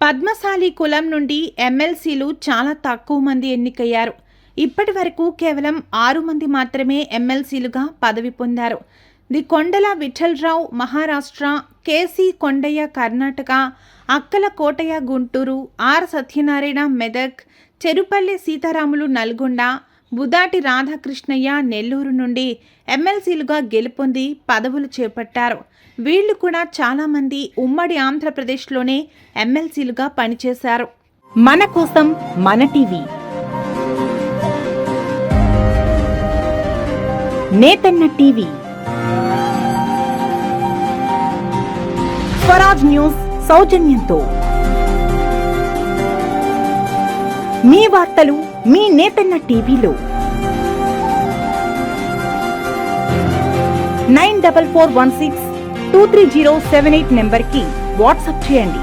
పద్మశాలి కులం నుండి ఎమ్మెల్సీలు చాలా తక్కువ మంది ఎన్నికయ్యారు. ఇప్పటి వరకు కేవలం 6 మంది మాత్రమే ఎమ్మెల్సీలుగా పదవి పొందారు. ది కొండల విఠలరావు మహారాష్ట్ర, కేసీ కొండయ్య కర్ణాటక, అక్కల కోటయ్య గుంటూరు, ఆర్ సత్యనారాయణ మెదక్, చెరుపల్లి సీతారాములు నల్గొండ, బుదాటి రాధాకృష్ణయ్య నెల్లూరు నుండి ఎమ్మెల్సీలుగా గెలుపొంది పదవులు చేపట్టారు. వీళ్లు కూడా చాలామంది ఉమ్మడి ఆంధ్రప్రదేశ్లోనే ఎమ్మెల్సీలుగా పనిచేశారు. మన కోసం మన టీవీ, నేతన్న టీవీ, స్వరాజ్ న్యూస్ సౌజన్యంతో మీ వార్తలు మీ నేతన్న టీవీలో 94162307 నెంబర్కి వాట్సాప్ చేయండి.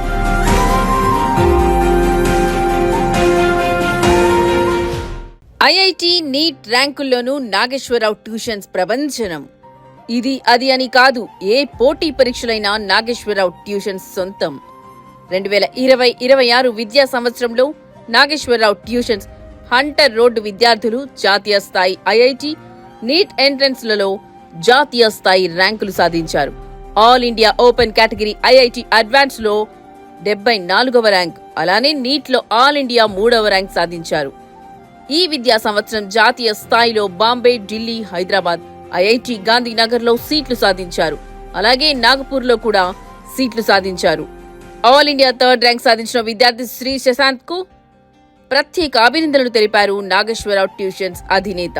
ఐఐటి నీట్ ర్యాంకుల్లోనూ నాగేశ్వరరావు ట్యూషన్స్ ప్రభంజనం. ఇది అది అని కాదు, ఏ పోటీ పరీక్షలైనా నాగేశ్వరరావు ట్యూషన్స్ సొంతం. 2020-26 విద్యా సంవత్సరంలో నాగేశ్వరరావు ట్యూషన్స్ హంటర్ రోడ్డు విద్యార్థులు జాతీయ స్థాయి ఐఐటి నీట్ ఎంట్రన్స్లలో జాతీయ స్థాయి ర్యాంకులు సాధించారు. All India open category IIT advance లో 74వ ర్యాంక్, అలానే నీట్ లో ఆల్ ఇండియా 3వ ర్యాంక్ సాధించారు. ఈ విద్యా సంవత్సరం జాతీయ స్థాయిలో బాంబే, ఢిల్లీ, హైదరాబాద్, ఐఐటి గాంధీనగర్ లో సీట్లు సాధించారు. అలాగే నాగపూర్ లో కూడా సీట్లు సాధించారు. ఆల్ ఇండియా 3rd ర్యాంక్ సాధించిన విద్యార్థి శ్రీ శశాంత్ కు ప్రత్యేక అభినందనలు తెలిపారు నాగేశ్వరరావు ట్యూషన్స్ అధినేత.